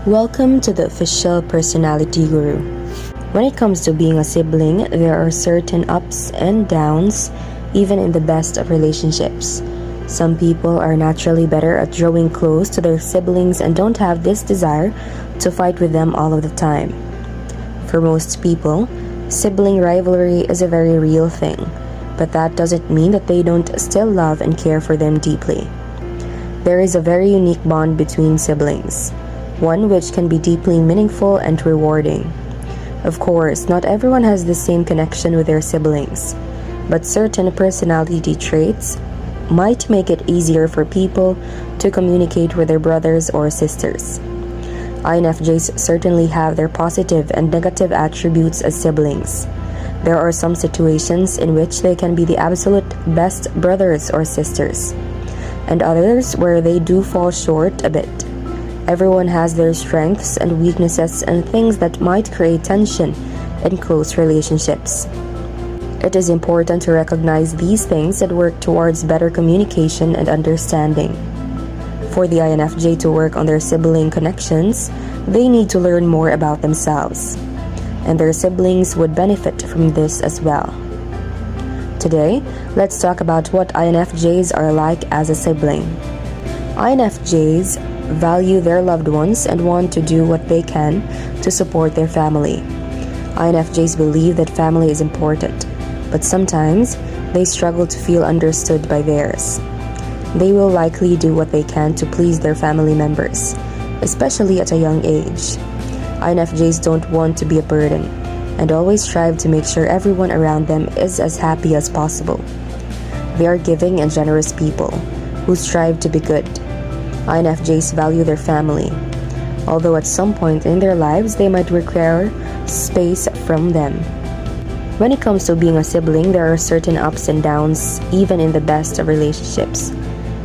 Welcome to the Official Personality Guru. When it comes to being a sibling, there are certain ups and downs, even in the best of relationships. Some people are naturally better at drawing close to their siblings and don't have this desire to fight with them all of the time. For most people, sibling rivalry is a very real thing, but that doesn't mean that they don't still love and care for them deeply. There is a very unique bond between siblings, one which can be deeply meaningful and rewarding. Of course, not everyone has the same connection with their siblings, but certain personality traits might make it easier for people to communicate with their brothers or sisters. INFJs certainly have their positive and negative attributes as siblings. There are some situations in which they can be the absolute best brothers or sisters, and others where they do fall short a bit. Everyone has their strengths and weaknesses and things that might create tension in close relationships. It is important to recognize these things and work towards better communication and understanding. For the INFJ to work on their sibling connections, they need to learn more about themselves, and their siblings would benefit from this as well. Today, let's talk about what INFJs are like as a sibling. INFJs value their loved ones and want to do what they can to support their family. INFJs believe that family is important, but sometimes they struggle to feel understood by theirs. They will likely do what they can to please their family members, especially at a young age. INFJs don't want to be a burden and always strive to make sure everyone around them is as happy as possible. They are giving and generous people who strive to be good. INFJs value their family, although at some point in their lives they might require space from them. When it comes to being a sibling, there are certain ups and downs, even in the best of relationships.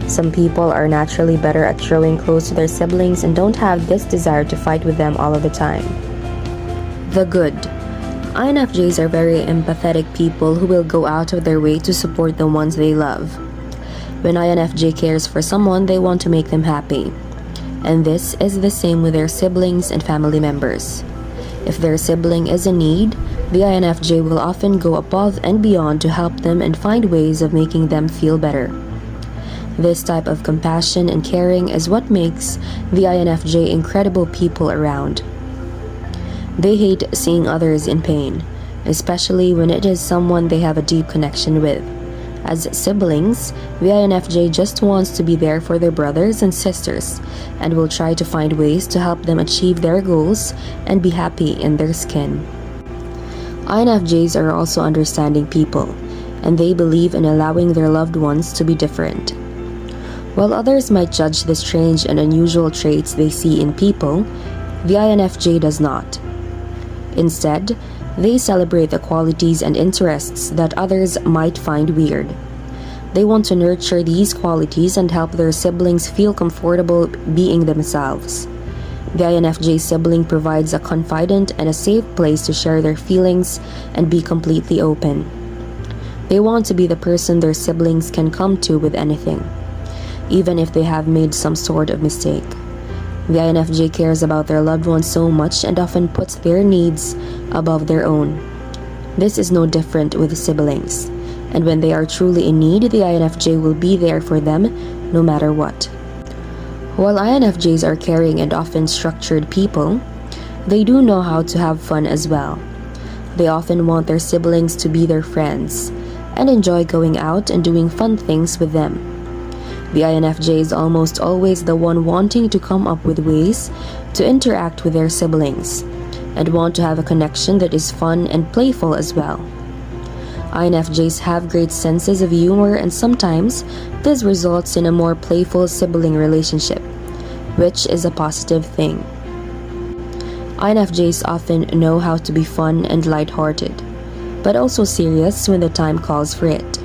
Some people are naturally better at drawing close to their siblings and don't have this desire to fight with them all of the time. The good. INFJs are very empathetic people who will go out of their way to support the ones they love. When INFJ cares for someone, they want to make them happy. And this is the same with their siblings and family members. If their sibling is in need, the INFJ will often go above and beyond to help them and find ways of making them feel better. This type of compassion and caring is what makes the INFJ incredible people around. They hate seeing others in pain, especially when it is someone they have a deep connection with. As siblings, the INFJ just wants to be there for their brothers and sisters and will try to find ways to help them achieve their goals and be happy in their skin. INFJs are also understanding people, and they believe in allowing their loved ones to be different. While others might judge the strange and unusual traits they see in people, the INFJ does not. Instead, they celebrate the qualities and interests that others might find weird. They want to nurture these qualities and help their siblings feel comfortable being themselves. The INFJ sibling provides a confidant and a safe place to share their feelings and be completely open. They want to be the person their siblings can come to with anything, even if they have made some sort of mistake. The INFJ cares about their loved ones so much and often puts their needs above their own. This is no different with siblings, and when they are truly in need, the INFJ will be there for them no matter what. While INFJs are caring and often structured people, they do know how to have fun as well. They often want their siblings to be their friends and enjoy going out and doing fun things with them. The INFJ is almost always the one wanting to come up with ways to interact with their siblings and want to have a connection that is fun and playful as well. INFJs have great senses of humor, and sometimes this results in a more playful sibling relationship, which is a positive thing. INFJs often know how to be fun and lighthearted, but also serious when the time calls for it.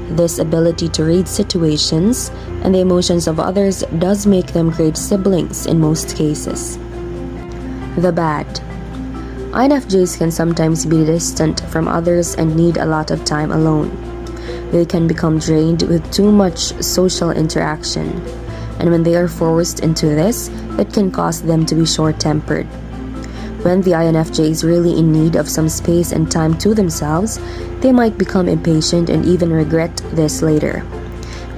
This ability to read situations and the emotions of others does make them great siblings in most cases. The bad. INFJs can sometimes be distant from others and need a lot of time alone. They can become drained with too much social interaction. and when they are forced into this, it can cause them to be short-tempered. When the INFJ is really in need of some space and time to themselves, they might become impatient and even regret this later.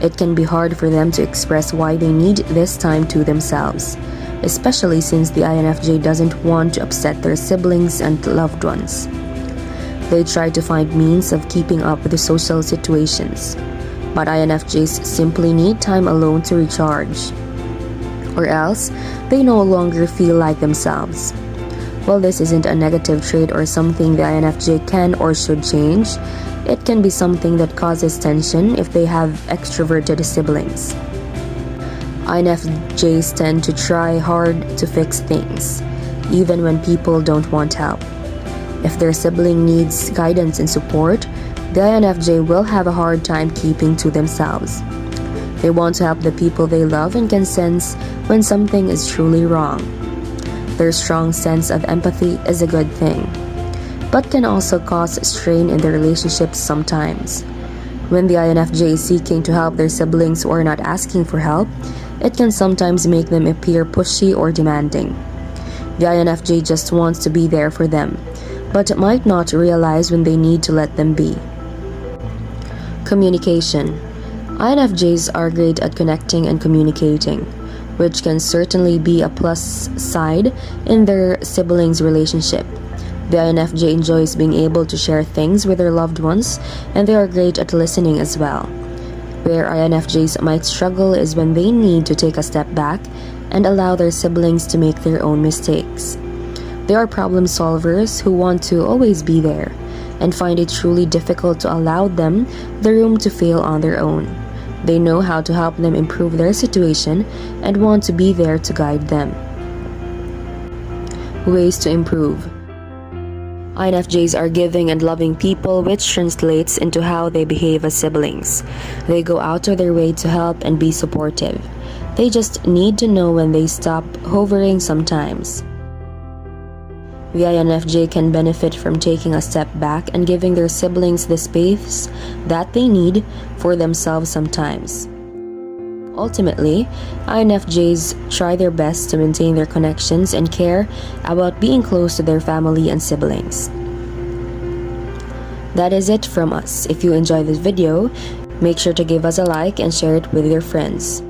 It can be hard for them to express why they need this time to themselves, especially since the INFJ doesn't want to upset their siblings and loved ones. They try to find means of keeping up with the social situations, but INFJs simply need time alone to recharge, or else they no longer feel like themselves. While this isn't a negative trait or something the INFJ can or should change, it can be something that causes tension if they have extroverted siblings. INFJs tend to try hard to fix things, even when people don't want help. If their sibling needs guidance and support, the INFJ will have a hard time keeping to themselves. They want to help the people they love and can sense when something is truly wrong. Their strong sense of empathy is a good thing, but can also cause strain in their relationships sometimes. When the INFJ is seeking to help their siblings or not asking for help, it can sometimes make them appear pushy or demanding. The INFJ just wants to be there for them, but might not realize when they need to let them be. Communication. INFJs are great at connecting and communicating, which can certainly be a plus side in their siblings' relationship. The INFJ enjoys being able to share things with their loved ones, and they are great at listening as well. Where INFJs might struggle is when they need to take a step back and allow their siblings to make their own mistakes. They are problem solvers who want to always be there, and find it truly difficult to allow them the room to fail on their own. They know how to help them improve their situation and want to be there to guide them. Ways to improve. INFJs are giving and loving people, which translates into how they behave as siblings. They go out of their way to help and be supportive. They just need to know when they stop hovering sometimes. The INFJ can benefit from taking a step back and giving their siblings the space that they need for themselves sometimes. Ultimately, INFJs try their best to maintain their connections and care about being close to their family and siblings. That is it from us. If you enjoyed this video, make sure to give us a like and share it with your friends.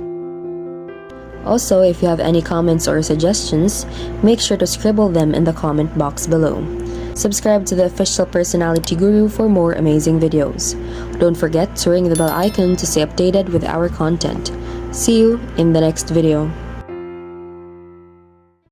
Also, if you have any comments or suggestions, make sure to scribble them in the comment box below. Subscribe to the Official Personality Guru for more amazing videos. Don't forget to ring the bell icon to stay updated with our content. See you in the next video.